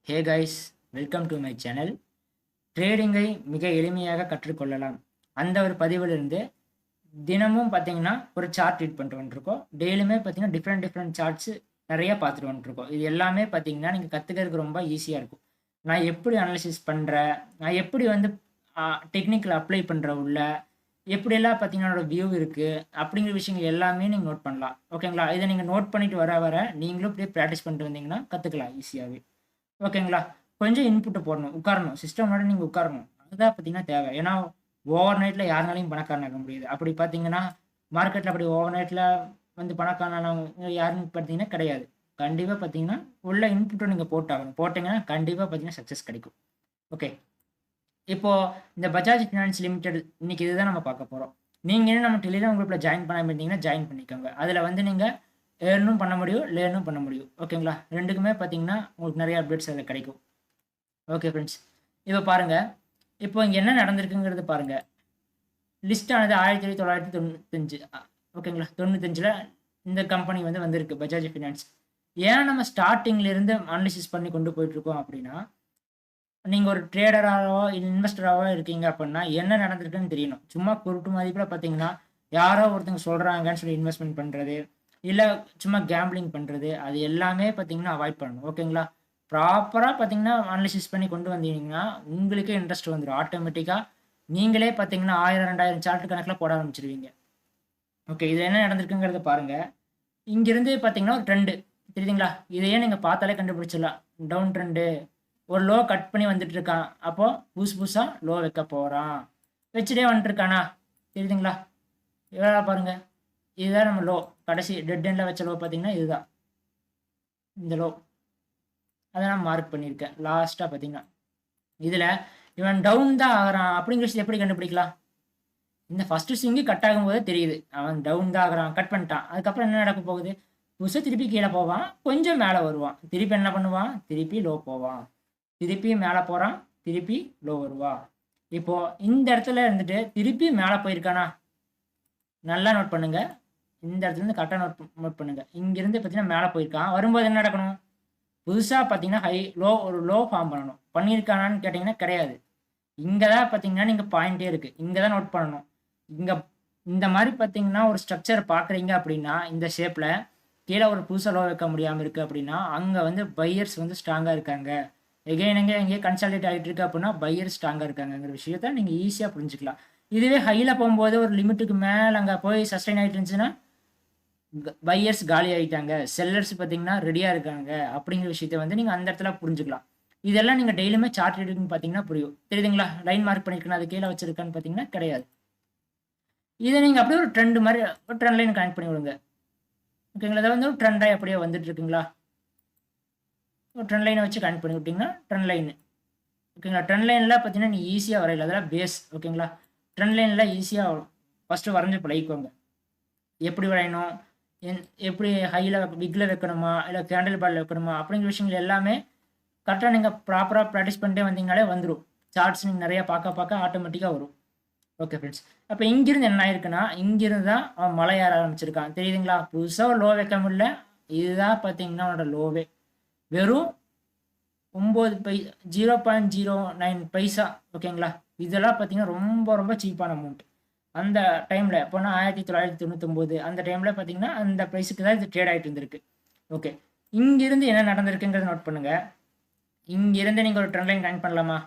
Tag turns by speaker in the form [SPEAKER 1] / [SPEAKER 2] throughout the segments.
[SPEAKER 1] Hey guys, welcome to my channel. ட்ரேடிங்கை மிக எளிமையாக கற்றுக்கொள்ளலாம். அந்த ஒரு பதிவிலிருந்து தினமும் பார்த்தீங்கன்னா ஒரு சார்ட் ரீட் பண்ணிட்டு வந்துருக்கோம். டெய்லியுமே பார்த்தீங்கன்னா டிஃப்ரெண்ட் சார்ட்ஸ் நிறைய பார்த்துட்டு வந்துருக்கோம். இது எல்லாமே பார்த்தீங்கன்னா நீங்கள் கற்றுக்கிறதுக்கு ரொம்ப ஈஸியாக இருக்கும். நான் எப்படி அனலிசிஸ் பண்ணுறேன், நான் எப்படி வந்து டெக்னிக்கில் அப்ளை பண்ணுற உள்ள எப்படியெல்லாம் பார்த்தீங்கன்னா என்னோட வியூ இருக்குது அப்படிங்கிற விஷயங்கள் எல்லாமே நீங்கள் நோட் பண்ணலாம். ஓகேங்களா? இதை நீங்கள் நோட் பண்ணிட்டு வர நீங்களும் இப்படியே ப்ராக்டிஸ் பண்ணிட்டு வந்தீங்கன்னா கற்றுக்கலாம் ஈஸியாகவே. ஓகேங்களா? கொஞ்சம் இன்புட்ட போடணும். உட்காரணும். சிஸ்டமோட நீங்க உட்காரணும். அதுதான் பார்த்தீங்கன்னா தேவை. ஏன்னா, ஓவர் நைட்ல யாருனாலயும் பணக்காரனாக முடியாது. அப்படி பார்த்தீங்கன்னா, மார்க்கெட்ல அப்படி ஓவர் நைட்ல வந்து பணக்காரனானவங்க யாருன்னு பார்த்தீங்கன்னா கிடையாது. கண்டிப்பா பார்த்தீங்கன்னா, உள்ள இன்புட்ட நீங்க போட்டாகணும். போட்டீங்கன்னா, கண்டிப்பா பார்த்தீங்கன்னா சக்சஸ் கிடைக்கும். ஓகே. இப்போ இந்த பஜாஜ் ஃபினான்ஸ் லிமிடெட் இன்னைக்கு இதுதான் நம்ம பார்க்க போறோம். நீங்க இன்னும் நம்ம டெலிகிராம் குரூப்ல ஜாயின் பண்ணாம இருந்தீங்கன்னா, ஜாயின் பண்ணிக்கோங்க. அதுல வந்து நீங்க ஏர்னும் பண்ண முடியும், லேர்னும் பண்ண முடியும். ஓகேங்களா? 2க்குமே பார்த்தீங்கன்னா, உங்களுக்கு நிறைய அப்டேட்ஸ் அதில கிடைக்கும். Okay friends. இப்போ பாருங்க. இப்போ இங்க என்ன நடந்திருக்குங்கிறது பாருங்க. லிஸ்ட் ஆனது 1995 ஓகேங்களா? 95ல இந்த கம்பெனி வந்து வந்திருக்கு பஜாஜ் ஃபினான்ஸ். ஏன் நம்ம ஸ்டார்ட்டிங்ல இருந்து அனலிசிஸ் பண்ணி கொண்டு போயிட்டு இருக்கோம் அப்படின்னா, நீங்க ஒரு ட்ரேடராவோ, இன்வெஸ்டராவோ இருக்கீங்க அப்படின்னா, என்ன நடந்திருக்குன்னு தெரியணும். சும்மா குருட்டு மதிப்பில பார்த்தீங்கன்னா, யாரோ ஒருத்தங்க சொல்றாங்கன்னு சொல்லி இன்வெஸ்ட்மென்ட் பண்றது, இல்ல சும்மா கேம்பிளிங் பண்றது, அது எல்லாமே பார்த்தீங்கன்னா அவாய்ட் பண்ணணும். ஓகேங்களா? ப்ராப்பரா பார்த்தீங்கன்னா அனலிசிஸ் பண்ணி கொண்டு வந்தீங்கன்னா, உங்களுக்கே இன்ட்ரெஸ்ட் வந்துரும். ஆட்டோமேட்டிக்கா நீங்களே பார்த்தீங்கன்னா 1000, 2000 சார்ட் கணக்குல போட ஆரம்பிச்சுருவீங்க. ஓகே. இதுல என்ன நடந்திருக்குங்கிறத பாருங்க. இங்கிருந்து பார்த்தீங்கன்னா ஒரு ட்ரெண்ட் தெரியுதுங்களா? இதையே நீங்க பார்த்தாலே கண்டுபிடிச்சிடலாம். டவுன் ட்ரெண்டு ஒரு லோ கட் பண்ணி வந்துட்டு இருக்கான். அப்போ புதுசா லோ வைக்க போறான். வச்சுட்டே வந்துட்டு இருக்கானா? தெரியுதுங்களா? இதெல்லாம் பாருங்க. இதுதான் நம்ம லோ. கடைசி டெட் எண்ட்ல வச்ச லோ பார்த்தீங்கன்னா இதுதான். இந்த லோ. அதை நான் மார்க் பண்ணியிருக்கேன். லாஸ்டா பார்த்தீங்கன்னா. இதுல இவன் டவுன் தான் ஆகிறான் அப்படிங்கிற விஷயத்தை எப்படி கண்டுபிடிக்கலாம்? இந்த ஃபர்ஸ்ட் ஸ்விங்கு கட் ஆகும்போதே தெரியுது. அவன் டவுன் தான் ஆகுறான். கட் பண்ணிட்டான். அதுக்கப்புறம் என்ன நடக்க போகுது? புதுசா திருப்பி கீழே போவான். கொஞ்சம் மேலே வருவான். திருப்பி என்ன பண்ணுவான்? திருப்பி லோ போவான். திருப்பி மேலே போகிறான். திருப்பி லோ வருவா. இப்போ இந்த இடத்துல இருந்துட்டு திருப்பி மேலே போயிருக்கானா? நல்லா நோட் பண்ணுங்க. இந்த இடத்துல இருந்து கரெக்டாக நோட் பண்ணுங்க. இங்கிருந்து பார்த்தீங்கன்னா மேலே போயிருக்கான். வரும்போது என்ன நடக்கணும்? புதுசாக பார்த்தீங்கன்னா ஒரு லோ ஃபார்ம் பண்ணணும். பண்ணியிருக்கானான்னு கேட்டிங்கன்னா கிடையாது. இங்கே தான் பார்த்தீங்கன்னா நீங்கள் பாயிண்டே இருக்குது. இங்கே தான் நோட் பண்ணணும். இங்கே இந்த மாதிரி பார்த்தீங்கன்னா ஒரு ஸ்ட்ரக்சர் பார்க்குறீங்க அப்படின்னா இந்த ஷேப்பில் கீழே ஒரு புதுசாக லோ வைக்க முடியாமல் இருக்குது அப்படின்னா அங்கே வந்து பையர்ஸ் வந்து ஸ்ட்ராங்காக இருக்காங்க. எகைன் எங்கேயே கன்சாலிடேட் ஆகிட்டு இருக்கு அப்படின்னா பையர் ஸ்ட்ராங்காக இருக்காங்கிற விஷயத்த நீங்கள் ஈஸியாக புரிஞ்சுக்கலாம். இதுவே ஹையில் போகும்போது ஒரு லிமிட்டுக்கு மேலே அங்கே போய் சஸ்டைன் ஆகிட்டு இருந்துச்சுன்னா பையர்ஸ் காலி ஆகிட்டாங்க, செல்லர்ஸ் பார்த்தீங்கன்னா ரெடியாக இருக்காங்க அப்படிங்கிற விஷயத்த வந்து நீங்கள் அந்த இடத்துல புரிஞ்சுக்கலாம். இதெல்லாம் நீங்கள் டெய்லியுமே சார்ட் ரீடிங் பார்த்தீங்கன்னா புரியும். தெரியுதுங்களா? லைன் மார்க் பண்ணியிருக்கேன், அது கீழே வச்சிருக்கான்னு பார்த்தீங்கன்னா கிடையாது. இதை நீங்கள் அப்படியே ஒரு ட்ரெண்ட் மாதிரி ஒரு ட்ரெண்ட் லைன் கனெக்ட் பண்ணி விடுங்க. ஓகேங்களா? அதை வந்து ஒரு ட்ரெண்டாக அப்படியே வந்துட்டு இருக்குங்களா? ஒரு ட்ரெண்ட் லைனை வச்சு கனெக்ட் பண்ணி விட்டிங்கன்னா ட்ரெண்ட் லைன். ஓகேங்களா? ட்ரெண்ட் லைனில் பார்த்தீங்கன்னா நீ ஈஸியாக வரையில. அதெல்லாம் பேஸ். ஓகேங்களா? ட்ரெண்ட் லைனில் ஈஸியாக வரும். ஃபஸ்ட்டு வரைஞ்சி பழகிக்கோங்க. எப்படி வரையணும், எப்படி ஹையில் விக்கில் வைக்கணுமா, இல்லை கேண்டில் பாடில் வைக்கணுமா அப்படிங்கிற விஷயங்கள் எல்லாமே கரெக்டாக நீங்கள் ப்ராப்பராக ப்ராக்டிஸ் பண்ணிட்டே வந்தீங்கனாலே வந்துடும். சார்ட்ஸ் நீங்கள் நிறையா பார்க்க ஆட்டோமேட்டிக்காக வரும். Okay friends. அப்போ இங்கிருந்து என்ன ஆயிருக்குன்னா, இங்கிருந்து தான் அவன் மலை ஏற ஆரம்பிச்சிருக்கான். தெரியுதுங்களா? புதுசாக ஒரு லோ வைக்க முடியல. இதுதான் பார்த்தீங்கன்னா அவனோட லோவே. வெறும் 0.09 பைசா. ஓகேங்களா? இதெல்லாம் பார்த்தீங்கன்னா ரொம்ப ரொம்ப சீப்பான அமௌண்ட். அந்த டைமில் எப்போனா 1999 அந்த டைமில் பார்த்தீங்கன்னா அந்த ப்ரைஸுக்கு தான் இது ட்ரேட் ஆகிட்டு இருந்திருக்கு. ஓகே. இங்கிருந்து என்ன நடந்திருக்குங்கிறத நோட் பண்ணுங்க. இங்கிருந்து நீங்கள் ஒரு ட்ரெண்ட் லைன் கனெக்ட் பண்ணலாமா?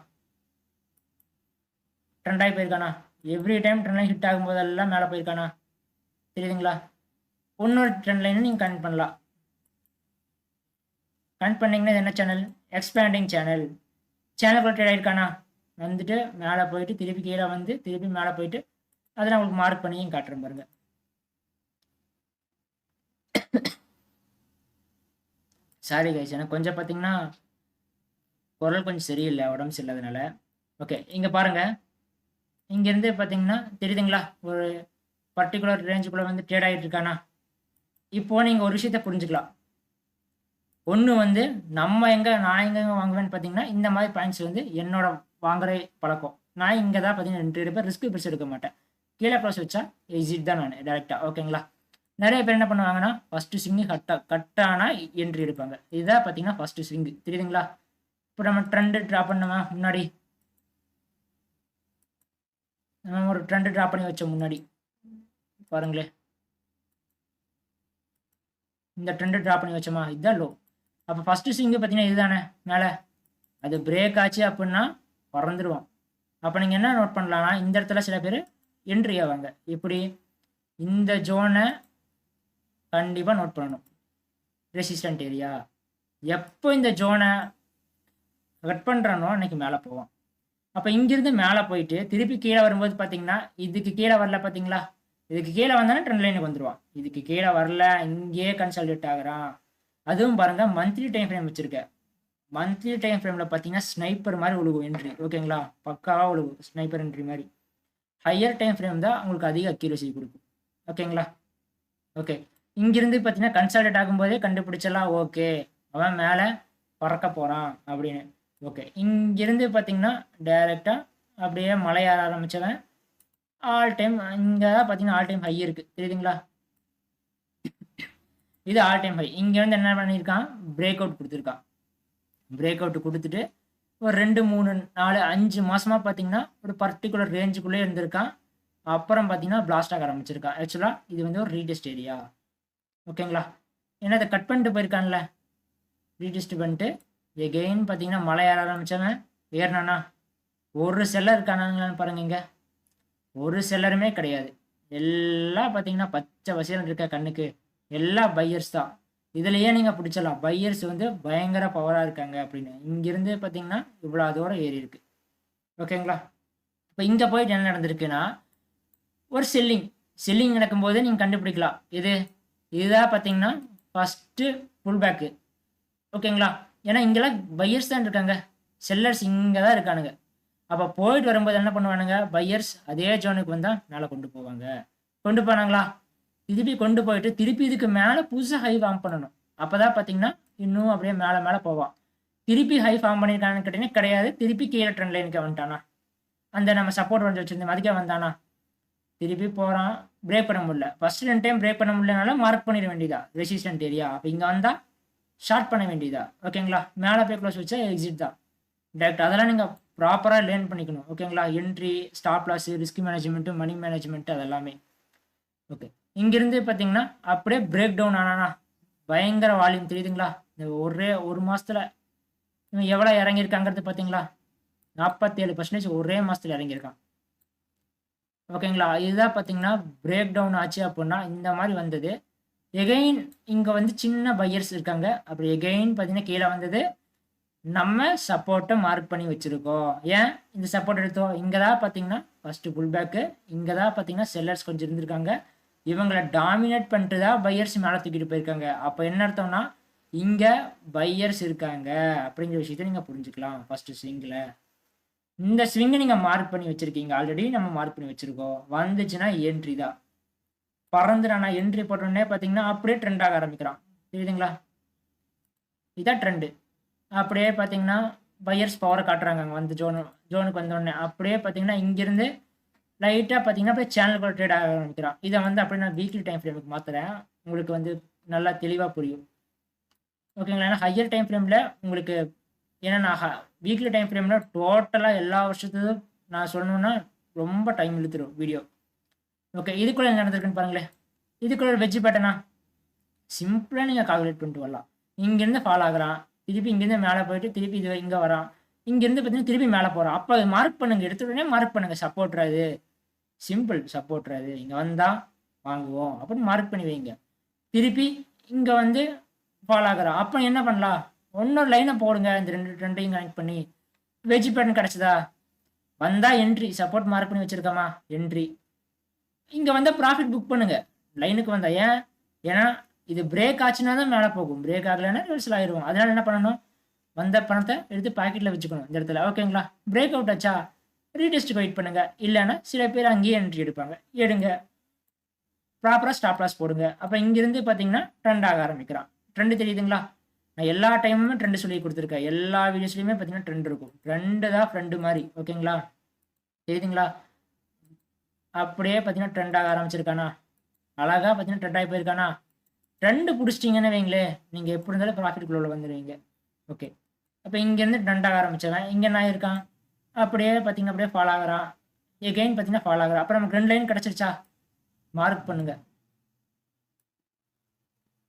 [SPEAKER 1] ட்ரெண்ட் ஆகி போயிருக்கானா? Every time trend line hit ஆகும்போதெல்லாம் மேலே போயிருக்கானா? தெரியுதுங்களா? இன்னொரு ட்ரெண்ட் லைன் நீங்கள் கனெக்ட் பண்ணலாம். கனெக்ட் பண்ணிங்கன்னா இது என்ன சேனல்? Expanding channel. சேனலுக்குள்ள ட்ரேட் ஆகிருக்கானா? வந்துட்டு மேலே போயிட்டு திருப்பி கீழே வந்து திருப்பி மேலே போயிட்டு அதை நான் உங்களுக்கு மார்க் பண்ணியும் காட்டுறேன் பாருங்க. சாரி கைஸ், எனக்கு கொஞ்சம் பார்த்தீங்கன்னா குரல் கொஞ்சம் சரியில்லை, உடம்பு சரியில்லாதனால. ஓகே. இங்கே பாருங்க. இங்கேருந்து பார்த்தீங்கன்னா தெரியுதுங்களா? ஒரு பர்டிகுலர் ரேஞ்சுக்குள்ளே வந்து ட்ரேட் ஆகிட்டு இருக்கானா? இப்போது நீங்கள் ஒரு விஷயத்தை புரிஞ்சுக்கலாம். ஒன்று வந்து நான் எங்கே வாங்குவேன்னு பார்த்தீங்கன்னா இந்த மாதிரி பாயிண்ட்ஸ் வந்து என்னோட வாங்குற பழக்கம். நான் இங்கே தான் பார்த்தீங்கன்னா 2 பேர் ரிஸ்க் பிடிச்சி எடுக்க மாட்டேன். கீழே ப்ளஸ் வச்சா எக்ஸிட் தான் நான் டேரெக்டாக. ஓகேங்களா? நிறைய பேர் என்ன பண்ணுவாங்கன்னா ஃபஸ்ட்டு ஸ்விங்கு கட் ஆனால் என்ட்ரி எடுப்பாங்க. இதுதான் பார்த்தீங்கன்னா ஃபஸ்ட்டு ஸ்விங்கு. தெரியுதுங்களா? இப்போ நம்ம ட்ரெண்டு ட்ரா பண்ணோமா முன்னாடி, நம்ம ஒரு ட்ரெண்டு ட்ரா பண்ணி வச்சோம் முன்னாடி பாருங்களேன், இந்த ட்ரெண்டு ட்ரா பண்ணி வச்சோமா, இதுதான் லோ. அப்போ ஃபஸ்ட்டு ஸ்விங்கு பார்த்தீங்கன்னா இதுதானே மேலே, அது பிரேக் ஆச்சு அப்படின்னா பறந்துடுவோம். அப்போ நீங்கள் என்ன நோட் பண்ணலாம்னா, இந்த இடத்துல சில பேர் என்ட்ரி ஆவாங்க. எப்படி இந்த ஜோனை கண்டிப்பாக நோட் பண்ணணும், ரெசிஸ்டன்ட் ஏரியா. எப்போ இந்த ஜோனை கட் பண்ணுறானோ அன்னைக்கு மேலே போவோம். அப்போ இங்கிருந்து மேலே போயிட்டு திருப்பி கீழே வரும்போது பார்த்தீங்கன்னா இதுக்கு கீழே வரல பார்த்தீங்களா, இதுக்கு கீழே வந்தானே ட்ரெண்ட் லைனுக்கு வந்துடுவான். இதுக்கு கீழே வரல, இங்கேயே கன்சல்டேட் ஆகுறான். அதுவும் பாருங்க மந்த்லி டைம் ஃப்ரேம் வச்சிருக்கேன். மந்த்லி டைம் ஃப்ரேமில் பார்த்தீங்கன்னா ஸ்னைப்பர் மாதிரி உழுகும் என்ட்ரி. ஓகேங்களா, பக்காவாக உழுகும் ஸ்னைப்பர் என்ட்ரி மாதிரி. ஹையர் டைம் ஃப்ரேம் தான் உங்களுக்கு அதிக அக்யூரசி கொடுக்கும். ஓகேங்களா, ஓகே. இங்கிருந்து பார்த்தீங்கன்னா கன்சல்டேட் ஆகும்போதே கண்டுபிடிச்சலாம், ஓகே அவன் மேலே பறக்க போகிறான் அப்படின்னு. ஓகே, இங்கிருந்து பார்த்தீங்கன்னா டைரெக்டாக அப்படியே மலையாற ஆரம்பித்தவன் ஆல் டைம் இங்கே தான் பார்த்தீங்கன்னா ஆல் டைம் ஹை இருக்குது, தெரியுதுங்களா, இது ஆல் டைம் ஹை. இங்கே வந்து என்ன பண்ணியிருக்கான், பிரேக் அவுட் கொடுத்துருக்கான். பிரேக் அவுட் கொடுத்துட்டு ஒரு 2 3 4 5 மாதமாக பார்த்தீங்கன்னா ஒரு பர்டிகுலர் ரேஞ்சுக்குள்ளே இருந்திருக்கான். அப்புறம் பார்த்தீங்கன்னா பிளாஸ்ட் ஆக ஆரம்பிச்சிருக்கான். ஆக்சுவலாக இது வந்து ஒரு ரீடெஸ்ட் ஏரியா. ஓகேங்களா, ஏன்னா இதை கட் பண்ணிட்டு போயிருக்கான்ல, ரீடெஸ்ட் பண்ணிட்டு எகெயின் பார்த்தீங்கன்னா மலை ஏற ஆரம்பித்தவன் ஏறினானா ஒரு செல்லர் இருக்கானாங்களான்னு பாருங்க. இங்கே ஒரு செல்லருமே கிடையாது, எல்லாம் பார்த்தீங்கன்னா பச்சை வசையில் இருக்க கண்ணுக்கு எல்லாம் பையர்ஸ் தான். இதுலையே நீங்கள் பிடிச்சலாம், பையர்ஸ் வந்து பயங்கர பவராக இருக்காங்க அப்படின்னு. இங்கிருந்து பார்த்தீங்கன்னா இவ்வளோ அதோட ஏறி இருக்கு. ஓகேங்களா, இப்போ இங்கே போயிட்டு என்ன நடந்திருக்குன்னா ஒரு செல்லிங் நடக்கும்போது நீங்கள் கண்டுபிடிக்கலாம். இதுதான் பார்த்தீங்கன்னா ஃபஸ்ட்டு புல் பேக்கு. ஓகேங்களா, ஏன்னா இங்கெல்லாம் பையர்ஸ் தான் இருக்காங்க, செல்லர்ஸ் இங்கே தான் இருக்கானுங்க. அப்போ போயிட்டு வரும்போது என்ன பண்ணுவானுங்க, பையர்ஸ் அதே ஜோனுக்கு வந்தால் மேலே கொண்டு போவாங்க. கொண்டு போனாங்களா, திருப்பி கொண்டு போயிட்டு திருப்பி இதுக்கு மேலே புதுசாக ஹை ஃபார்ம் பண்ணணும். அப்போ தான் பார்த்தீங்கன்னா இன்னும் அப்படியே மேலே மேலே போவான். திருப்பி ஹை ஃபார்ம் பண்ணியிருக்கான்னு கேட்டீங்கன்னா கிடையாது, திருப்பி கீழே ட்ரெண்ட் லைனுக்கு வந்துட்டானா, அந்த நம்ம சப்போர்ட் வந்து வச்சுருந்தோம் அதுக்கே வந்தானா, திருப்பி போகிறான். பிரேக் பண்ண முடியல, ஃபஸ்ட்டு 2 டைம் பிரேக் பண்ண முடியலனால மார்க் பண்ணிட வேண்டியதா ரெசிஸ்டன்ட் ஏரியா. அப்போ இங்கே வந்தால் ஷார்ட் பண்ண வேண்டியதா. ஓகேங்களா, மேலே போய் க்ளோஸ் வச்சா எக்ஸிட் தான் டேரக்ட். அதெல்லாம் நீங்கள் ப்ராப்பராக லேர்ன் பண்ணிக்கணும். ஓகேங்களா, entry, stop loss, risk management, money management அதெல்லாமே. ஓகே, இங்கிருந்து பார்த்தீங்கன்னா அப்படியே பிரேக் டவுன் ஆனானா பயங்கர வால்யூம், தெரியுதுங்களா, இந்த ஒரு மாதத்தில் இவன் எவ்வளோ இறங்கியிருக்காங்கிறது பார்த்தீங்களா, 47% ஒரே மாதத்தில் இறங்கியிருக்கான். ஓகேங்களா, இதுதான் பார்த்தீங்கன்னா பிரேக் டவுன் ஆச்சு அப்படின்னா இந்த மாதிரி வந்தது. எகெயின் இங்கே வந்து சின்ன பையர்ஸ் இருக்காங்க. அப்படி எகெயின் பார்த்தீங்கன்னா கீழே வந்தது, நம்ம சப்போர்ட்டை மார்க் பண்ணி வச்சுருக்கோம். ஏன் இந்த சப்போர்ட் எடுத்தோம், இங்கே தான் பார்த்தீங்கன்னா ஃபஸ்ட்டு புல் பேக்கு, இங்கே தான் பார்த்தீங்கன்னா செல்லர்ஸ் கொஞ்சம் இருந்திருக்காங்க. இவங்களை டாமினேட் பண்ணிட்டு தான் பையர்ஸ் மேலே தூக்கிட்டு போயிருக்காங்க. அப்போ என்ன அர்த்தம்னா இங்கே பையர்ஸ் இருக்காங்க அப்படிங்கிற விஷயத்த நீங்கள் புரிஞ்சுக்கலாம். ஃபஸ்ட்டு ஸ்விங்கில் இந்த ஸ்விங்கை நீங்கள் மார்க் பண்ணி வச்சுருக்கீங்க, ஆல்ரெடி நம்ம மார்க் பண்ணி வச்சுருக்கோம். வந்துச்சுன்னா என்ட்ரி தான், பறந்துடானா என்ட்ரி போட்டோடனே பார்த்தீங்கன்னா அப்படியே ட்ரெண்ட் ஆக ஆரம்பிக்கிறான், தெரியுதுங்களா, இதான் ட்ரெண்டு. அப்படியே பார்த்தீங்கன்னா பையர்ஸ் பவரை காட்டுறாங்க. அங்கே வந்து ஜோனுக்கு வந்தோடனே அப்படியே பார்த்தீங்கன்னா இங்கேருந்து லைட்டாக பார்த்தீங்கன்னா அப்படியே சேனலுக்குள்ள ட்ரேட் ஆக ஆரம்பிக்கிறான். இதை வந்து அப்படியே நான் வீக்லி டைம் ஃப்ரேமுக்கு மாற்றுறேன், உங்களுக்கு வந்து நல்லா தெளிவாக புரியும். ஓகேங்களா, ஏன்னா ஹையர் டைம் ஃப்ரேமில் உங்களுக்கு, ஏன்னா நான் வீக்லி டைம் ஃப்ரேமில் டோட்டலாக எல்லா வருஷத்துக்கும் நான் சொல்லணுன்னா ரொம்ப டைம் இழுத்துடும் வீடியோ. ஓகே, இதுக்குள்ளே என்ன நடந்திருக்குன்னு பாருங்களேன். இதுக்குள்ள ஒரு வெஜ்ஜு பேட்டர்னா சிம்பிளாக நீங்கள் கால்குலேட் பண்ணிட்டு வரலாம். இங்கேருந்து ஃபால் ஆகுறான், திருப்பி இங்கேருந்து மேலே போயிட்டு திருப்பி இது இங்கே வரான், இங்கேருந்து பார்த்தீங்கன்னா திருப்பி மேலே போகிறான். அப்போ அது மார்க் பண்ணுங்கள், எடுத்த உடனே மார்க் பண்ணுங்கள், சப்போர்ட்றாது சிம்பிள், சப்போர்ட்றாது இங்கே வந்தால் வாங்குவோம் அப்படின்னு மார்க் பண்ணி வைங்க. திருப்பி இங்கே வந்து ஃபால் ஆகுறான், அப்போ என்ன பண்ணலாம், ஒன்னொரு லைனை போடுங்க, இந்த ரெண்டையும் கனெக்ட் பண்ணி. வெஜ் பேட்டர்ன் கிடச்சதா, வந்தால் என்ட்ரி, சப்போர்ட் மார்க் பண்ணி வச்சுருக்கோமா என்ட்ரி, இங்கே வந்தால் ப்ராஃபிட் புக் பண்ணுங்கள் லைனுக்கு வந்தால். ஏன்னா இது பிரேக் ஆச்சுன்னா தான் மேலே போகும், பிரேக் ஆகலைன்னா ரிவர்சல் ஆயிடுவோம். அதனால் என்ன பண்ணணும், வந்த பணத்தை எடுத்து பாக்கெட்டில் வச்சுக்கணும் இந்த இடத்துல. ஓகேங்களா, பிரேக் அவுட் ஆச்சா ரீடெஸ்ட்டுக்கு வெயிட் பண்ணுங்கள், இல்லைன்னா சில பேர் அங்கேயே என்ட்ரி எடுப்பாங்க, எடுங்க, ப்ராப்பராக ஸ்டாப் லாஸ் போடுங்க. அப்போ இங்கேருந்து பார்த்தீங்கன்னா ட்ரெண்ட் ஆக ஆரம்பிக்கிறான். ட்ரெண்டு தெரியுதுங்களா, நான் எல்லா டைமுமே ட்ரெண்டு சொல்லி கொடுத்துருக்கேன், எல்லா வீடியோஸ்லையுமே பார்த்தீங்கன்னா ட்ரெண்ட் இருக்கும். ட்ரெண்டு தான் ஃப்ரெண்டு மாதிரி. ஓகேங்களா, தெரியுதுங்களா, அப்படியே பார்த்தீங்கன்னா ட்ரெண்ட் ஆக ஆரம்பிச்சிருக்கானா, அழகாக பார்த்தீங்கன்னா ட்ரெண்ட் ஆகி போயிருக்கானா. ட்ரெண்டு பிடிச்சிட்டிங்கன்னு வைங்களே, நீங்கள் எப்படி இருந்தாலும் ப்ராஃபிட்குள்ளே வந்துடுவீங்க. ஓகே, அப்போ இங்கேருந்து ட்ரெண்ட் ஆக ஆரம்பிச்சவன் இங்கே என்ன ஆயிருக்கான், அப்படியே பார்த்தீங்கன்னா அப்படியே ஃபால் ஆகுறான். எகெயின் பார்த்தீங்கன்னா ஃபால் ஆகுறான். அப்புறம் நமக்கு 2 லைன் கிடச்சிருச்சா, மார்க் பண்ணுங்க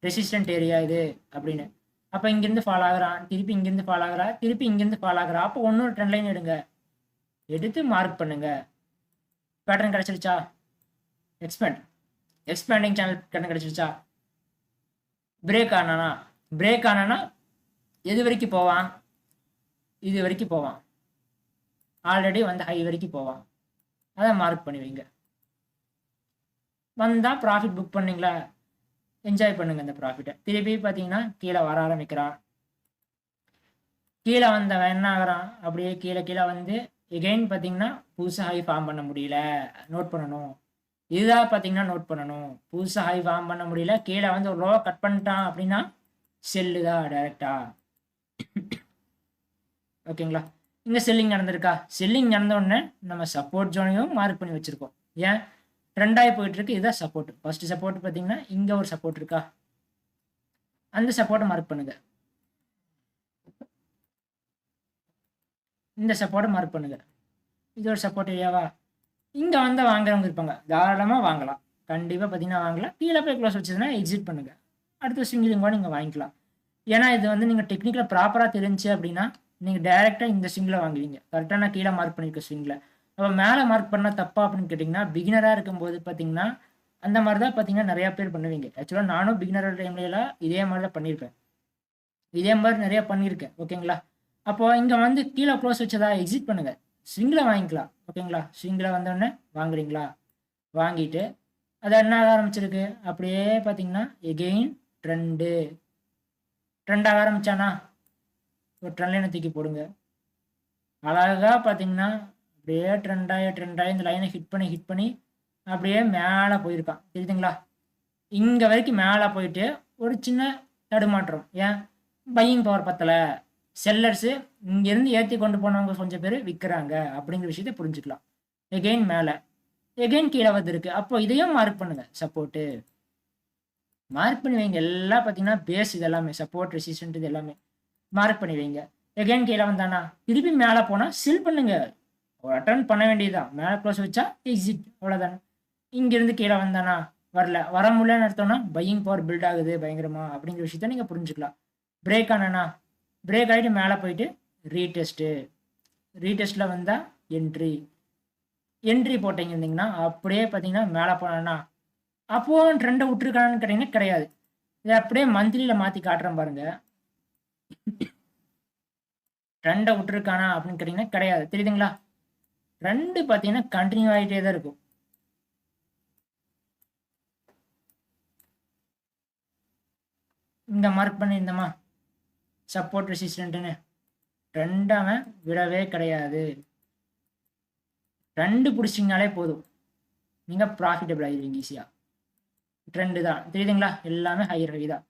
[SPEAKER 1] ரெசிஸ்டன்ட் ஏரியா இது அப்படின்னு. அப்போ இங்கேருந்து ஃபால் ஆகுறான், திருப்பி இங்கேருந்து ஃபால் ஆகுறா, திருப்பி இங்கேருந்து ஃபால் ஆகுறா. அப்போ ஒன்று ட்ரெண்ட் லைன் எடுங்க, எடுத்து மார்க் பண்ணுங்க. பேட்டர்ன் கிடச்சிருச்சா, எக்ஸ்பேண்டிங் சேனல் பேட்டர்ன் கிடச்சிருச்சா. பிரேக் ஆனானா எது வரைக்கும் போவான், இது வரைக்கும் போவான், ஆல்ரெடி வந்து ஹை வரைக்கும் போவான். அதை மார்க் பண்ணி வைங்க. வந்தால் ப்ராஃபிட் புக் பண்ணிங்களா, என்ஜாய் பண்ணுங்க இந்த ப்ராஃபிட்டை. திருப்பி பார்த்தீங்கன்னா கீழே வர ஆரம்பிக்கிறான். கீழே வந்தவன் என்ன ஆகிறான், அப்படியே கீழே வந்து எகெயின் பார்த்தீங்கன்னா புதுசாக ஹை ஃபார்ம் பண்ண முடியல, நோட் பண்ணணும். இதுதான் பார்த்தீங்கன்னா நோட் பண்ணணும். புதுசாக ஹை ஃபார்ம் பண்ண முடியல, கீழே வந்து ஒரு லோவை கட் பண்ணிட்டான் அப்படின்னா செல்லு தான் டைரக்டா. ஓகேங்களா. இங்கே செல்லிங் நடந்திருக்கா, செல்லிங் நடந்த உடனே நம்ம சப்போர்ட் ஜோனையும் மார்க் பண்ணி வச்சுருக்கோம். ஏன், ட்ரெண்டாகி போயிட்டு இருக்கு, இதுதான் சப்போர்ட். ஃபர்ஸ்ட் சப்போர்ட் பார்த்தீங்கன்னா இங்கே ஒரு சப்போர்ட் இருக்கா, அந்த சப்போர்ட்டை மார்க் பண்ணுங்க. இந்த சப்போர்ட்டை மார்க் பண்ணுங்க. இது ஒரு சப்போர்ட் ஏரியாவா. இங்கே வந்து வாங்குறவங்க இருப்பாங்க, தாராளமாக வாங்கலாம், கண்டிப்பாக பார்த்தீங்கன்னா வாங்கலாம். கீழே போய் க்ளோஸ் வச்சதுன்னா எக்ஸிட் பண்ணுங்க, அடுத்த ஸ்விங்கிலிங் கூட நீங்கள் வாங்கிக்கலாம். ஏன்னா இது வந்து நீங்கள் டெக்னிக்கலாக ப்ராப்பராக தெரிஞ்சு அப்படின்னா நீங்கள் டைரெக்டாக இந்த ஸ்விங்கில் வாங்குவீங்க. கரெக்டாக நான் கீழே மார்க் பண்ணியிருக்க ஸ்விங்கில். அப்போ மேலே மார்க் பண்ணால் தப்பா அப்படின்னு கேட்டிங்கன்னா, பிகினராக இருக்கும்போது பார்த்தீங்கன்னா அந்த மாதிரி தான் பார்த்தீங்கன்னா நிறையா பேர் பண்ணுவீங்க. ஆக்சுவலாக நானும் பிகினர் டைம்லாம் இதே மாதிரி தான் பண்ணியிருப்பேன், இதே மாதிரி நிறையா பண்ணியிருக்கேன். ஓகேங்களா. அப்போது இங்கே வந்து கீழே க்ளோஸ் வச்சதா எக்ஸிட் பண்ணுங்கள், ஸ்விங்கில் வாங்கிக்கலாம். ஓகேங்களா. ஸ்விங்கில் வந்தோடனே வாங்குறீங்களா, வாங்கிட்டு அது என்ன ஆக ஆரம்பிச்சிருக்கு, அப்படியே பார்த்தீங்கன்னா எகெயின் ட்ரெண்ட் ஆக ஆரம்பிச்சானா ஒரு ட்ரெண்ட் லைனை தூக்கி போடுங்க. அழகாக பார்த்தீங்கன்னா அப்படியே ட்ரெண்டாகி இந்த லைனை ஹிட் பண்ணி அப்படியே மேலே போயிருக்கான், தெரியுதுங்களா. இங்கே வரைக்கும் மேலே போயிட்டு ஒரு சின்ன தடுமாற்றம். ஏன், பையிங் பவர் பத்தலை, செல்லர்ஸு இங்கேருந்து ஏற்றி கொண்டு போனவங்க கொஞ்சம் பேர் விற்கிறாங்க அப்படிங்கிற விஷயத்தை புரிஞ்சுக்கலாம். எகெயின் மேலே, எகெயின் கீழே வந்துருக்கு. அப்போ இதையும் மார்க் பண்ணுங்க, சப்போர்ட்டு மார்க் பண்ணி வைங்க. எல்லாம் பார்த்தீங்கன்னா பேஸ், இது எல்லாமே சப்போர்ட் ரெசிஸ்டன்ட், இது எல்லாமே மார்க் பண்ணி வைங்க. எகெயின் கீழே வந்தானா திருப்பி மேலே போனால் செல் பண்ணுங்க, ஒரு அட்டன் பண்ண வேண்டியதுதான். மேலே க்ளோஸ் வச்சா எக்ஸிட், அவ்வளோதானே. இங்கேருந்து கீழே வந்தானா வர முடியலன்னு அர்த்தம்னா பையிங் பவர் பில்ட் ஆகுது பயங்கரமா அப்படிங்கிற விஷயத்த நீங்கள் புரிஞ்சுக்கலாம். பிரேக் ஆனானா, பிரேக் ஆகிட்டு மேலே போயிட்டு ரீடெஸ்ட்டில் வந்தால் என்ட்ரி போட்டிங்க இருந்தீங்கன்னா அப்படியே பார்த்தீங்கன்னா மேலே போனானா அப்போது ட்ரெண்டை விட்டுருக்கானு கேட்டிங்கன்னா கிடையாது. இதை அப்படியே மந்த்லியில் மாற்றி காட்டுறேன் பாருங்க, ட்ரெண்டை விட்டுருக்கானா அப்படின்னு கேட்டிங்கன்னா கிடையாது, தெரியுதுங்களா. ட்ரெண்டு பார்த்தீங்கன்னா கண்டினியூ ஆகிட்டே தான் இருக்கும். இங்கே மார்க் பண்ணியிருந்தோமா சப்போர்ட் ரெசிஸ்டன்ட்டுன்னு, ட்ரெண்ட் அவன் விடவே கிடையாது. ட்ரெண்டு பிடிச்சிங்கனாலே போதும், நீங்கள் ப்ராஃபிட்டபிள் ஆகிடுவீங்க ஈஸியாக. ட்ரெண்டு தான், தெரியுதுங்களா, எல்லாமே ஹையர் ஹை தான்.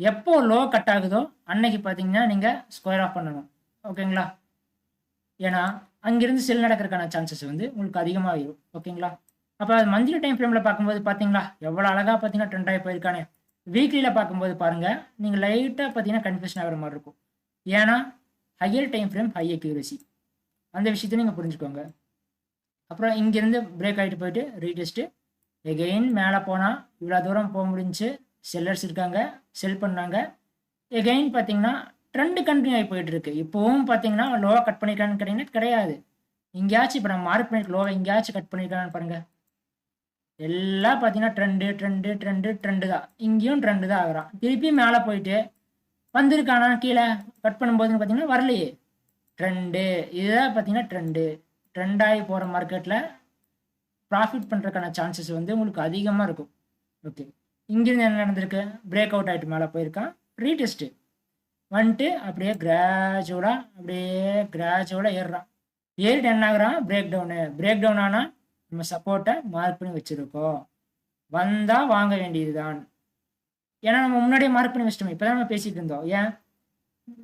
[SPEAKER 1] எப்போ லோ கட் ஆகுதோ அன்னைக்கு பார்த்தீங்கன்னா நீங்கள் ஸ்கொயர் ஆஃப் பண்ணணும். ஓகேங்களா. ஏன்னா அங்கிருந்து செல் நடக்கிறதுக்கான சான்சஸ் வந்து உங்களுக்கு அதிகமாக ஆகிடும். ஓகேங்களா. அப்போ அது மந்த்லி டைம் ஃப்ரேமில் பார்க்கும்போது பார்த்தீங்களா எவ்வளோ அழகாக பார்த்தீங்கன்னா ட்ரெண்ட் ஆகி போயிருக்கானே. வீக்லியில் பார்க்கும்போது பாருங்கள், நீங்கள் லைட்டாக பார்த்தீங்கன்னா கன்ஃபியூஷன் ஆகிற மாதிரி இருக்கும். ஏன்னா higher time frame, high accuracy, அந்த விஷயத்தை நீங்கள் புரிஞ்சுக்கோங்க. அப்புறம் இங்கேருந்து பிரேக் ஆகிட்டு போயிட்டு ரீடெஸ்ட்டு எகெயின் மேலே போனால் இவ்வளோ தூரம் போக முடிஞ்சு, செல்லர்ஸ் இருக்காங்க, செல் பண்ணாங்க. எகெயின் பார்த்தீங்கன்னா ட்ரெண்டு கண்டினியூ ஆகி போயிட்டு இருக்கு. இப்போவும் பார்த்தீங்கன்னா லோவாக கட் பண்ணியிருக்கான்னு கேட்டிங்கன்னா கிடையாது. எங்கேயாச்சும் இப்போ நம்ம மார்க் பண்ணிட்டு லோவை எங்கேயாச்சும் கட் பண்ணியிருக்கான்னு பாருங்கள். எல்லாம் பார்த்தீங்கன்னா ட்ரெண்டு தான். இங்கேயும் ட்ரெண்டு தான் ஆகிறான். திருப்பி மேலே போயிட்டு வந்திருக்கானா கீழே கட் பண்ணும்போதுன்னு பார்த்தீங்கன்னா வரலையே. ட்ரெண்டு இதுதான் பார்த்தீங்கன்னா ட்ரெண்டாகி போகிற மார்க்கெட்டில் ப்ராஃபிட் பண்ணுறதுக்கான சான்சஸ் வந்து உங்களுக்கு அதிகமாக இருக்கும். ஓகே, இங்கேருந்து என்ன நடந்திருக்கு, பிரேக் அவுட் ஆகிட்டு மேலே போயிருக்கான், ரீடெஸ்ட்டு வந்துட்டு அப்படியே கிராஜுவலாக ஏறுறான். ஏறிட்டு என்ன ஆகுறான், பிரேக் டவுன் ஆனால் நம்ம சப்போர்ட்டை மார்க் பண்ணி வச்சுருக்கோம், வந்தால் வாங்க வேண்டியது தான். ஏன்னா நம்ம முன்னாடியே மார்க் பண்ணி வச்சிட்டோம், இப்போ தான் நம்ம பேசிகிட்டு இருந்தோம். ஏன்,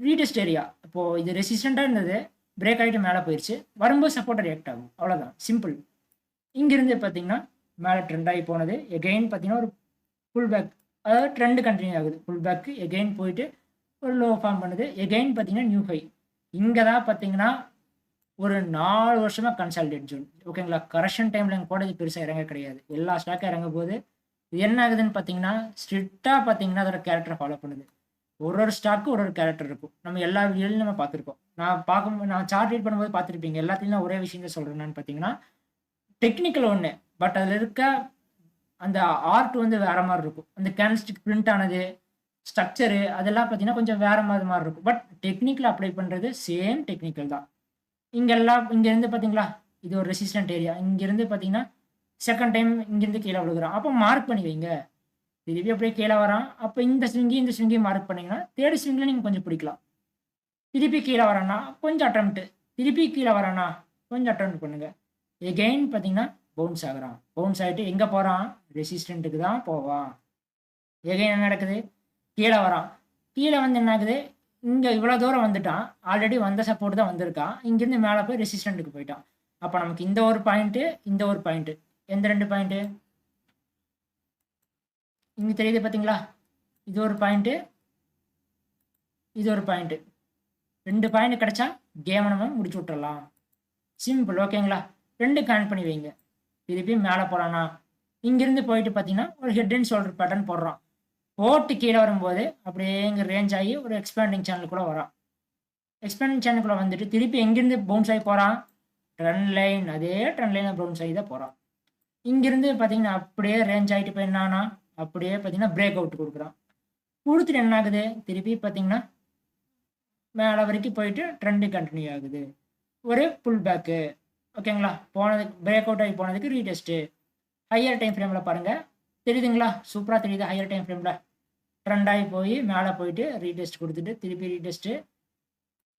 [SPEAKER 1] ரீடெஸ்ட் ஏரியா, இப்போது இது ரெசிஸ்டண்ட்டாக இருந்தது, பிரேக் ஆகிட்டு மேலே போயிடுச்சு, வரும்போது சப்போர்ட்டை ரியாக்ட் ஆகும், அவ்வளோதான், சிம்பிள். இங்கிருந்து பார்த்தீங்கன்னா மேலே ட்ரெண்ட் ஆகி போனது, எகெயின் பார்த்தீங்கன்னா ஒரு புல் பேக், அதாவது ட்ரெண்டு கண்டினியூ ஆகுது, புல் பேக்கு எகெயின் போயிட்டு ஒரு லோ ஃபார்ம் பண்ணுது, எகெயின் பார்த்தீங்கன்னா நியூ ஹை, இங்கே தான் பார்த்தீங்கன்னா ஒரு 4 வருஷமா கன்சாலிடேட் ஜோன். ஓகேங்களா? கரெக்ஷன் டைம்ல கூட இது பெருசா இறங்க கிடையாது. எல்லா ஸ்டாக்கும் இறங்கும்போது, இது என்ன ஆகுதுன்னு பார்த்தீங்கன்னா, ஸ்ட்ரிக்ட்டா பார்த்தீங்கன்னா, அதோட கேரக்டர ஃபாலோ பண்ணுது. ஒரு ஸ்டாக்கும் ஒரு கேரக்டர் இருக்கும். நம்ம எல்லா வீடியோலயும் நம்ம பார்த்துருக்கோம். நான் சார்ட் ரீட் பண்ணும்போது பார்த்துருப்பீங்க. எல்லாத்துலயும் நான் ஒரே விஷயம் தான் சொல்றேன். என்னன்னு பார்த்தீங்கன்னா, டெக்னிக்கல் ஒண்ணு. பட் அதுல இருக்க அந்த ஆர்ட் வந்து வேற மாரி இருக்கும். அந்த கேண்டில்ஸ்டிக் பிரிண்ட் ஆனது, ஸ்ட்ரக்சரு அதெல்லாம் பார்த்தீங்கன்னா, கொஞ்சம் வேற மாரி இருக்கும். பட் டெக்னிக்கல் அப்ளை பண்றது சேம் டெக்னிக்கல் தான். இங்கேருந்து பார்த்தீங்களா? இது ஒரு ரெசிஸ்டன்ட் ஏரியா. இங்கேருந்து பார்த்தீங்கன்னா, செகண்ட் டைம் இங்கேருந்து கீழ விழுகுறான். அப்போ மார்க் பண்ணி வைங்க. திருப்பி அப்படியே கீழ வரான். அப்போ இந்த ஸ்விங்கையும் மார்க் பண்ணீங்கன்னா, 3 ஸ்விங்ல நீங்க கொஞ்சம் பிடிக்கலாம். திருப்பி கீழ வரான்னா, கொஞ்சம் அட்டெம்ப்ட். திருப்பி கீழ வரானா, கொஞ்சம் அட்டெம்ப்ட் பண்ணுங்க. எகைன் பார்த்தீங்கன்னா, பவுன்ஸ் ஆகுறான். பவுன்ஸ் ஆயிட்டு எங்க போறான்? ரெசிஸ்டன்ட்க்கு தான் போவான். எகைன் என்ன நடக்குது? கீழ வரான். கீழ வந்து என்ன ஆகுது? இங்க இவ்வளோ தூரம் வந்துட்டான். ஆல்ரெடி வந்த சப்போர்ட் தான் வந்திருக்கான். இங்கேருந்து மேலே போய் ரெசிஸ்டன்ட்க்கு போயிட்டான். அப்போ நமக்கு இந்த ஒரு பாயிண்ட்டு, இந்த ஒரு பாயிண்ட்டு. எந்த 2 பாயிண்ட்டு? இங்க தெரியுது பார்த்தீங்களா? இது ஒரு பாயிண்ட்டு, இது ஒரு பாயிண்ட்டு. 2 பாயிண்ட் கிடைச்சா கேமை நம்ம முடிச்சு விட்டுறலாம். சிம்பிள். ஓகேங்களா? 2 கனெக்ட் பண்ணி வைங்க. திருப்பி மேலே போறானா, இங்கிருந்து போயிட்டு பார்த்தீங்கன்னா, ஒரு ஹெட் அண்ட் ஷோல்டர் பேட்டர்ன் போடுறான். போட்டு கீழே வரும்போது அப்படியே இங்கே ரேஞ்ச் ஆகி ஒரு எக்ஸ்பேண்டிங் சேனலுக்குள்ளே வரான். எக்ஸ்பேண்டிங் சேனலுக்குள்ளே வந்துட்டு திருப்பி எங்கேருந்து பவுன்ஸ் ஆகி போகிறான்? ட்ரெண்ட் லைன், அதே ட்ரெண்ட் லைனை பவுன்ஸ் ஆகி தான் போகிறான். இங்கிருந்து பார்த்தீங்கன்னா அப்படியே ரேஞ்ச் ஆகிட்டு போய் என்னன்னா அப்படியே பார்த்தீங்கன்னா பிரேக் அவுட் கொடுக்குறான். கொடுத்துட்டு என்ன ஆகுது? திருப்பி பார்த்தீங்கன்னா மேலே வரைக்கும் போயிட்டு ட்ரெண்டு கண்டினியூ ஆகுது. ஒரு புல் பேக்கு. ஓகேங்களா? போனதுக்கு பிரேக் அவுட் ஆகி போனதுக்கு ரீடெஸ்ட்டு. ஹையர் டைம் ஃப்ரேமில் பாருங்கள். தெரியுதுங்களா? சூப்பராக தெரியுது ஹையர் டைம் ஃப்ரேமில். ட்ரெண்ட் ஆகி போய் மேலே போயிட்டு ரீடெஸ்ட் கொடுத்துட்டு திருப்பி ரீடெஸ்ட்டு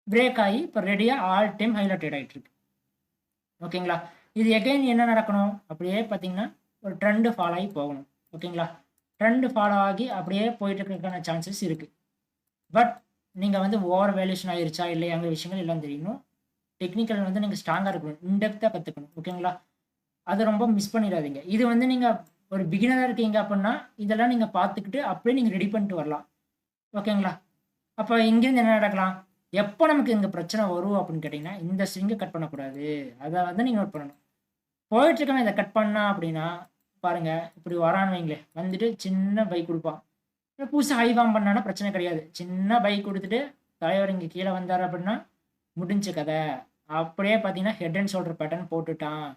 [SPEAKER 1] பிரேக் ஆகி இப்போ ரெடியாக ஆல் டைம் ஹைல ட்ரேட் ஆகிட்டு இருக்கு. ஓகேங்களா? இது எகைன் என்ன நடக்கணும்? அப்படியே பார்த்தீங்கன்னா ஒரு ட்ரெண்டு ஃபாலோ ஆகி போகணும். ஓகேங்களா? ட்ரெண்டு ஃபாலோ ஆகி அப்படியே போயிட்டு இருக்கிறதுக்கான சான்சஸ் இருக்குது. பட் நீங்கள் வந்து ஓவர் வேல்யூஷன் ஆயிருச்சா இல்லையாங்கிற விஷயங்கள் எல்லாம் தெரியணும். டெக்னிக்கல் வந்து நீங்கள் ஸ்ட்ராங்காக இருக்கணும். இன்டெப்த்தாக கற்றுக்கணும். ஓகேங்களா? அதை ரொம்ப மிஸ் பண்ணிடாதீங்க. இது வந்து நீங்கள் ஒரு பிகினராக இருக்கீங்க அப்படின்னா இதெல்லாம் நீங்கள் பார்த்துக்கிட்டு அப்படியே நீங்கள் ரெடி பண்ணிட்டு வரலாம். ஓகேங்களா? அப்போ இங்கேருந்து என்ன நடக்கலாம்? எப்போ நமக்கு இங்கே பிரச்சனை வரும் அப்படின்னு கேட்டிங்கன்னா, இந்த ஸ்விங்கை கட் பண்ணக்கூடாது. அதை வந்து நீங்கள் நோட் பண்ணணும். போயிட்டு இருக்கவன் இதை கட் பண்ணா அப்படின்னா பாருங்க, இப்படி வரான்னு வைங்களேன், வந்துட்டு சின்ன பைக் கொடுப்பான். புதுசாக ஹை ஃபார்ம் பண்ணானா பிரச்சனை கிடையாது. சின்ன பைக் கொடுத்துட்டு தலைவர் இங்கே கீழே வந்தார் அப்படின்னா முடிஞ்ச கதை. அப்படியே பார்த்தீங்கன்னா ஹெட் அண்ட் ஷோல்டர் பேட்டர்ன் போட்டுட்டான்.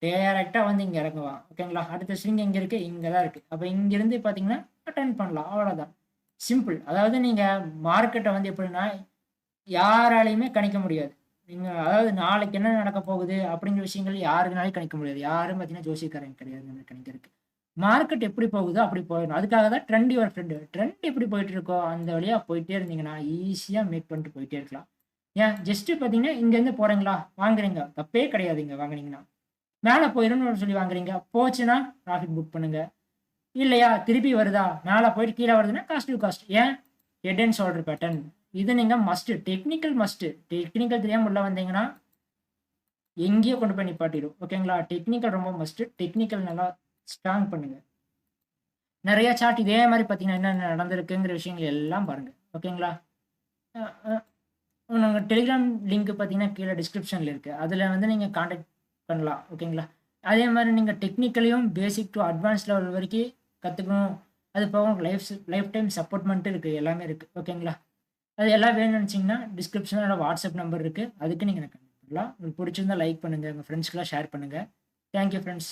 [SPEAKER 1] டேரெக்டாக வந்து இங்கே இறங்குவான். ஓகேங்களா? அடுத்த ஸ்விங் எங்கே இருக்குது? இங்கே தான் இருக்குது. அப்போ இங்கேருந்து பார்த்தீங்கன்னா அட்டன் பண்ணலாம். அவ்வளோதான். சிம்பிள். அதாவது நீங்கள் மார்க்கெட்டை வந்து எப்படின்னா யாராலையுமே கணிக்க முடியாது. நீங்கள் அதாவது நாளைக்கு என்ன நடக்க போகுது அப்படிங்கிற விஷயங்கள் யாருக்குனாலும் கணிக்க முடியாது. யாரும் பார்த்தீங்கன்னா ஜோசியக்காரங்க கிடையாது நம்ம கணிக்கிறதுக்கு. மார்க்கெட் எப்படி போகுதோ அப்படி போயிடணும். அதுக்காக தான் ட்ரெண்ட் யுவர் ஃப்ரெண்டு. ட்ரெண்ட் எப்படி போயிட்டு இருக்கோ அந்த வழியாக போயிட்டே இருந்தீங்கன்னா ஈஸியாக மேக் பண்ணிட்டு போயிட்டே இருக்கலாம். ஏன் ஜஸ்ட்டு பார்த்தீங்கன்னா இங்கேருந்து போகிறீங்களா வாங்குறீங்க, தப்பே கிடையாதுங்க வாங்குனீங்கன்னா. மேலே போயிடும்னு சொல்லி வாங்குறீங்க, போச்சுன்னா ப்ராஃபிட் புக் பண்ணுங்க. இல்லையா திருப்பி வருதா மேலே போயிட்டு கீழே வருதுன்னா காஸ்ட் டு காஸ்ட். ஏன் ஹெட் அண்ட் ஷோல்டர் பேட்டர்ன் இது நீங்கள் மஸ்ட்டு. Technical must. டெக்னிக்கல் தெரியாமல் உள்ள வந்தீங்கன்னா எங்கேயோ கொண்டு போய் நிப்பாட்டிடும். ஓகேங்களா? டெக்னிக்கல் ரொம்ப மஸ்ட்டு. டெக்னிக்கல் நல்லா ஸ்ட்ராங் பண்ணுங்க. நிறைய சார்ட் இதே மாதிரி பார்த்தீங்கன்னா என்ன நடந்திருக்குங்கிற விஷயங்கள் எல்லாம் பாருங்க. ஓகேங்களா? நாங்கள் டெலிகிராம் லிங்க் பார்த்தீங்கன்னா கீழே டிஸ்கிரிப்ஷனில் இருக்குது. அதில் வந்து நீங்கள் காண்டாக்ட் பண்ணலாம். ஓகேங்களா? அதே மாதிரி நீங்கள் டெக்னிக்கலையும் பேசிக் டு அட்வான்ஸ் லெவல் வரைக்கும் கற்றுக்கணும். அது போக லைஃப் டைம் சப்போர்ட்மெண்ட்டு இருக்குது. எல்லாமே இருக்குது. ஓகேங்களா? அது எல்லாம் வேணும்னு நினச்சிங்கன்னா டிஸ்கிரிப்ஷனில் வாட்ஸ்அப் நம்பர் இருக்குது. அதுக்கு நீங்கள் எனக்கு கனெக்ட் பண்ணலாம். உங்களுக்கு பிடிச்சிருந்தா லைக் பண்ணுங்கள். உங்கள் ஃப்ரெண்ட்ஸ்க்கெலாம் ஷேர் பண்ணுங்கள். Thank you friends.